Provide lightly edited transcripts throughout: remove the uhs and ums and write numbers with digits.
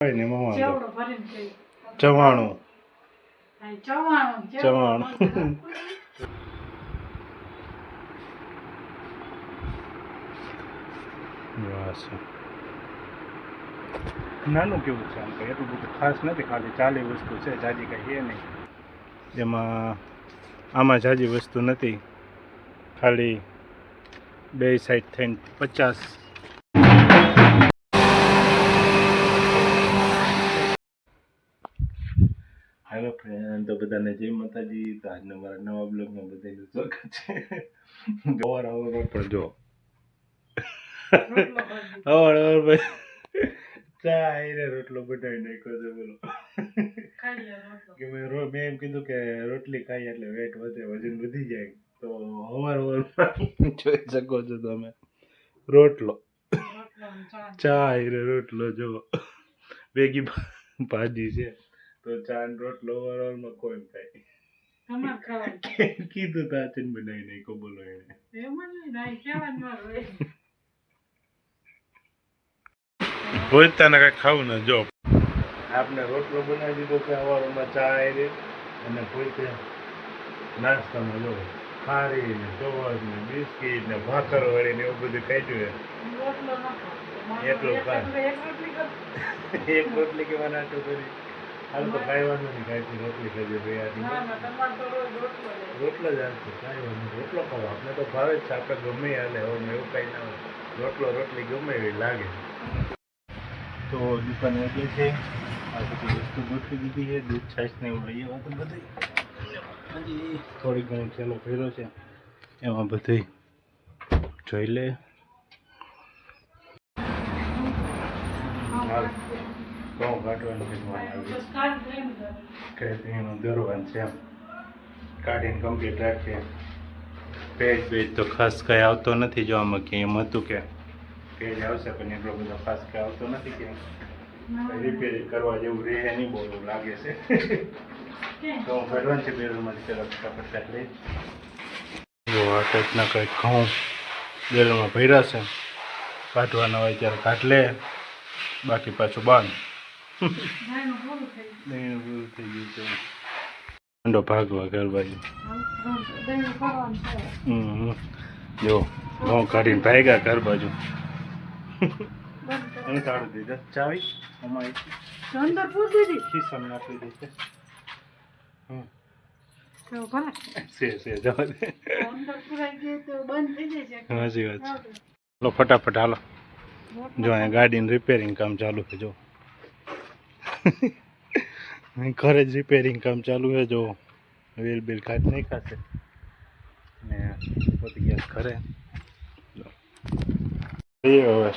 ને ચવાણું ચવાણું નાનું કેવું છે આમ કંઈ એટલું બધું ખાસ નથી, ખાલી ચાલી વસ્તુ છે, જાજી કંઈ એ નહીં એમાં. આમાં જાજી વસ્તુ નથી, ખાલી બે સાઈડ થઈને 50. હેલો ફ્રેન્ડ, તો બધાને જય માતાજી. તો આજના મારા નવા બ્લોગમાં બધાનું સ્વાગત છે. અવાર પણ જો અવાર ચા આવીને રોટલો બનાવી નાખ્યો છે. બોલો કે મેં એમ કીધું કે રોટલી ખાઈ એટલે વેટ વધે, વજન વધી જાય. તો અવાર જોઈ શકો છો તમે રોટલો ચા આવીને રોટલો જો ભેગી ભાજી છે. તો ચા ને રોટલો અવારમાં કોઈ ખાય કીધું તો આચન બનાવી નાખ્યો. બોલો એને બોલતા ને કઈ ખાવું ને જો આપણે રોટલો બનાવી દીધો છે અવારમાં ચા આવી અને પોતે નાસ્તામાં જો ખારી ને ચોવસ ને બિસ્કીટ ને ભાખર વળી ને એવું બધું કાઢ્યું. એટલું એક રોટલી કેવા નાટો કરી હાલ તો ખાવાનું નહીં, ખાઈ રોટલી ખાઈ રોટલો જ હાલશે, ખાવાનું રોટલો ખાવો આપણે તો ભાવે જ છે. આપણે ગમે હાલે હવે એવું કાંઈ ના હોય, રોટલી ગમે એવી લાગે. તો દુકાન એટલી છે, આ બધી વસ્તુ ગોઠવી દીધી છે. દૂધ છાશ ને એવું લઈ આવ્યા તો બધી હજી થોડીક ઘણી છેલ્લો ફેરો છે એમાં બધી જોઈ લે. ઘઉં કાઢવાનું છે, એનું દરવાનું છે એમ કાઢીને કમ્પ્લીટ રાખીએ. પેજ તો ખાસ કંઈ આવતો નથી. જો આમાં કે એમ હતું કે પેજ આવશે પણ એટલો બધો ખાસ કંઈ આવતો નથી, કે રિપેરિંગ કરવા જેવું રહે નહીં, બહુ એવું લાગે છે. તો હું કાઢવાનું છે બેરલમાંથી પહેલાં ફટાફટ લઈ. જો આ ટાઈપના કંઈક ઘઉં બેરલમાં ભર્યા છે, કાઢવાના હોય ત્યારે કાઢ લે, બાકી પાછું બાંધ. પૂરું થઈ ગયું છે. ઠંડો ભાગવા ઘર બાજુ જો ઘઉં કાઢીને ભાગ્યા ઘર બાજુ. એને કાઢી દીધા ચાવી અમારી ખિસ્સામાં નાખી દીધી છે. જવા દે, સાચી વાત છે. ચાલો ફટાફટ હાલો. જો અહીંયા ગાડીનું રિપેરિંગ કામ ચાલુ છે. જો ઘરે જ રિપેરિંગ કામ ચાલુ છે. જો વ્હીલ બિલ કાઢી નહીં ખાશે ને પોતી ગયા ઘરે. હવે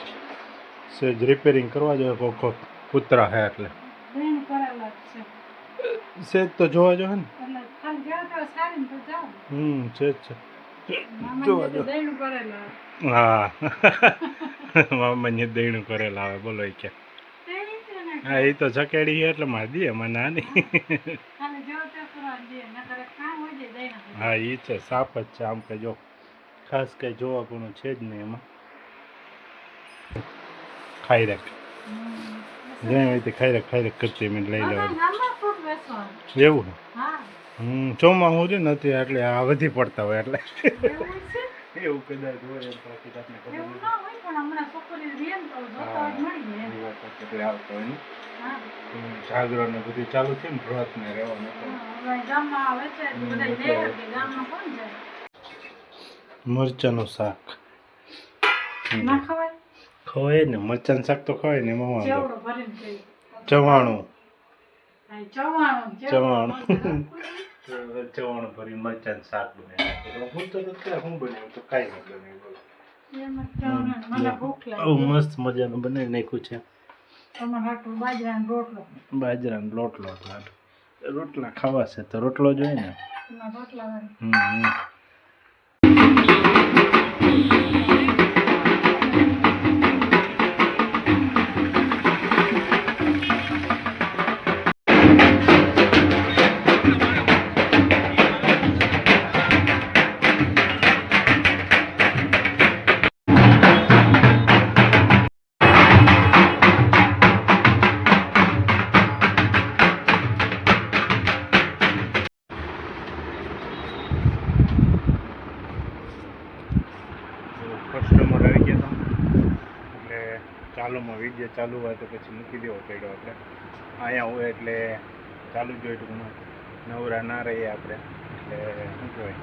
સેજ રિપેરિંગ કરવા જોઈએ. કોક કૂતરા છે એટલે સેજ તો જોવા જો ને. સેજ છે જોવા જો. હા મામાને દહીણું કરેલા આવે. બોલો એ ક્યાં? હા એ તો ચકેડી છે એટલે મારી દે એમાં નાની. હા એ છે સાપ જ છે. આમ કે જો ખાસ કંઈ જોવા પણ છે જ નહીં એમાં. ખાઈ રાખ જ્યાં ખાઈ રાખ કરતી મેં લઈ લેવાનું એવું છે. ચોમાં હું રહ્યું નથી એટલે આ વધી પડતા હોય એટલે એવું કદાચ હોય એમ. બાકી આપને ખબર નથી. જાગરણ ને બધું ચાલુ છે ને, વ્રત ને રહેવાનું. મરચાંનું શાક ખવાય ને, મરચાંનું શાક તો ખવાય ને. એમાં ચવાણું ચવાણું ભરીને મરચાંનું શાક બનાવ્યું. હું તો શું બનાવ્યું તો કાંઈ નહીં બનાવ્યું. મસ્ત મજાનું બનાવી નાખ્યું છે. બાજરાનો રોટલો રોટલા ખાવા છે તો રોટલો જોઈએ ને. વિડીયો ચાલુ હોય તો પછી મૂકી દેવો પડ્યો આપણે. અહીંયા હોય એટલે ચાલુ જ હોય ટૂંકમાં, નવરા ના રહીએ આપણે એટલે શું કહેવાય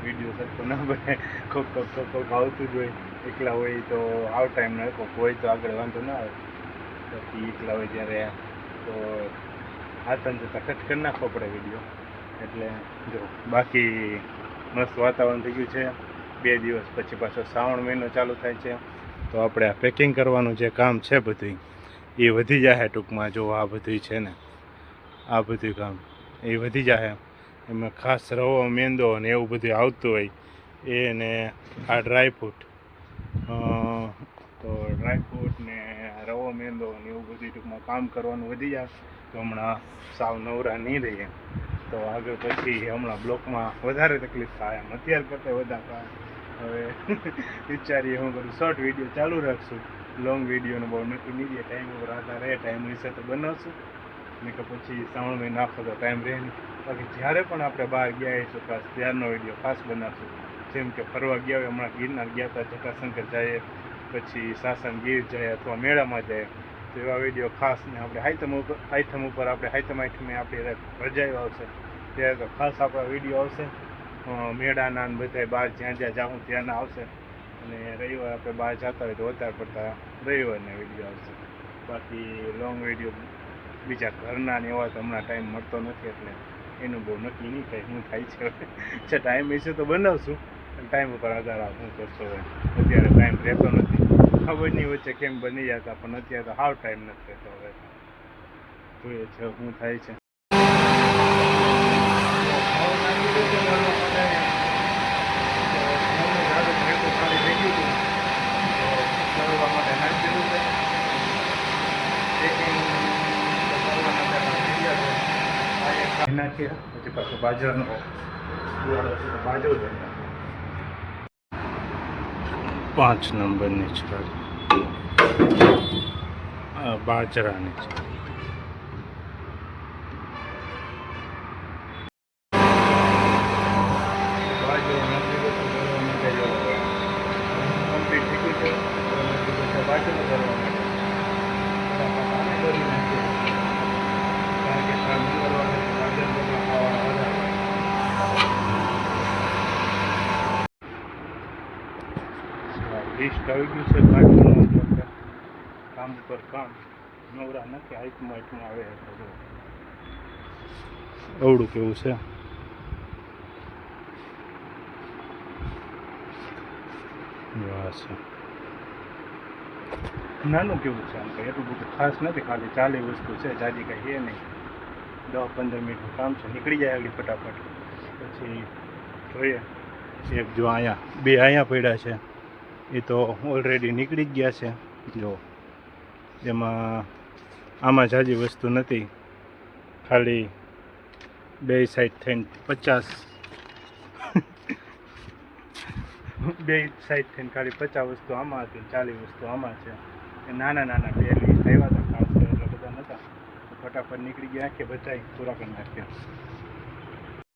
વિડીયો સરખો ના બને, કોક આવતું જ હોય. એકલા હોય તો આવ ટાઈમ ન કોક હોય તો આગળ વાંધો ના આવે. પછી એકલા હોય ત્યારે તો હાથન જતાં કટ કરી નાખવો પડે વિડીયો. એટલે જો બાકી મસ્ત વાતાવરણ થઈ ગયું છે. 2 દિવસ પછી પાછો શ્રાવણ મહિનો ચાલુ થાય છે, તો આપણે આ પેકિંગ કરવાનું જે કામ છે બધું એ વધી જાય ટૂંકમાં. જો આ બધું છે ને, આ બધું કામ એ વધી જાય. એમાં ખાસ રવો મેંદો ને એવું બધું આવતું હોય એ, ને આ ડ્રાયફ્રૂટ, તો ડ્રાયફ્રૂટ ને રવો મેંદો ને એવું બધું ટૂંકમાં કામ કરવાનું વધી જાય. તો હમણાં સાવ નવરા નહીં રહીએ તો આગળ પછી હમણાં બ્લોકમાં વધારે તકલીફ થાય. એમ અત્યારે કરતાં વધારે થાય. હવે વિચારીએ હું કરું, શોર્ટ વિડીયો ચાલુ રાખશું, લોંગ વિડીયોનો બહુ નક્કી નહીં દે. ટાઈમ ઉપર આધાર રહે, ટાઈમ વિશે તો બનાવશું ને કે પછી શ્રાવણ મહિનો આખો તો ટાઈમ રહે નહીં. બાકી જ્યારે પણ આપણે બહાર ગયા હશું ખાસ ત્યારનો વિડીયો ખાસ બનાવશું. જેમ કે ફરવા ગયા હોય, હમણાં ગિરનાર ગયા હતા, જટાશંકર જાય, પછી સાસણ ગીર જાય અથવા મેળામાં જાય, તો એવા વિડીયો ખાસ ને આપણે આઈટમ ઉપર આપણે આઈટમે આપણી રજાઈઓ આવશે ત્યારે તો ખાસ આપણા વિડીયો આવશે. મેળાના ને બધા બહાર જ્યાં જ્યાં જાઉં ત્યાંના આવશે. અને રવિવાર આપણે બહાર જતા હોય તો વધારે પડતા રવિવારના વિડીયો આવશે. બાકી લોંગ વિડીયો બીજા ઘરના ને એવા તો હમણાં ટાઈમ મળતો નથી, એટલે એનું બહુ નક્કી નહીં થાય શું થાય છે. ટાઈમ હશે તો બનાવશું, ટાઈમ ઉપર આધાર આવે શું કરશો હોય. અત્યારે ટાઈમ રહેતો નથી, ખબર નહીં વચ્ચે કેમ બની જતા, પણ અત્યારે તો હાવ ટાઈમ નથી રહેતો. હવે જોઈએ છે શું થાય છે. નાખીએ પછી પાછો બાજરાનો બાજરો 5 નંબરની છાલ બાજરાની છે. બાજરો કમ્પ્લીટ થઈ ગયું છે. બાજરો કરવા માટે લિસ્ટ આવી ગયું છે. કાઢવાનું કામ ઉપર કામ, નવરા નથી. હાઈટમાં આવે અવડું કેવું છે. નાનું કેવું છે, આમ કંઈ એટલું બધું ખાસ નથી, ખાલી 40 વસ્તુ છે, જાજી કંઈ છે નહીં. 10-15 મિનિટનું કામ છે, નીકળી જાય આગળ ફટાફટ. પછી જોઈએ એક જો અહીંયા 2 અહીંયા પડ્યા છે, એ તો ઓલરેડી નીકળી જ ગયા છે. જો એમાં આમાં જાજી વસ્તુ નથી, ખાલી 2 સાઈડ થઈને 50 2 સાઈડ થઈને ખાલી 50 વસ્તુ આમાં હતી, 40 વસ્તુ આમાં છે. એ નાના 2 લિસ્ટ આવ્યા હતા ખાસ, એટલા બધા નહોતા. ફટાફટ નીકળી ગયા, આખે બચાવી પૂરા કરી નાખ્યા.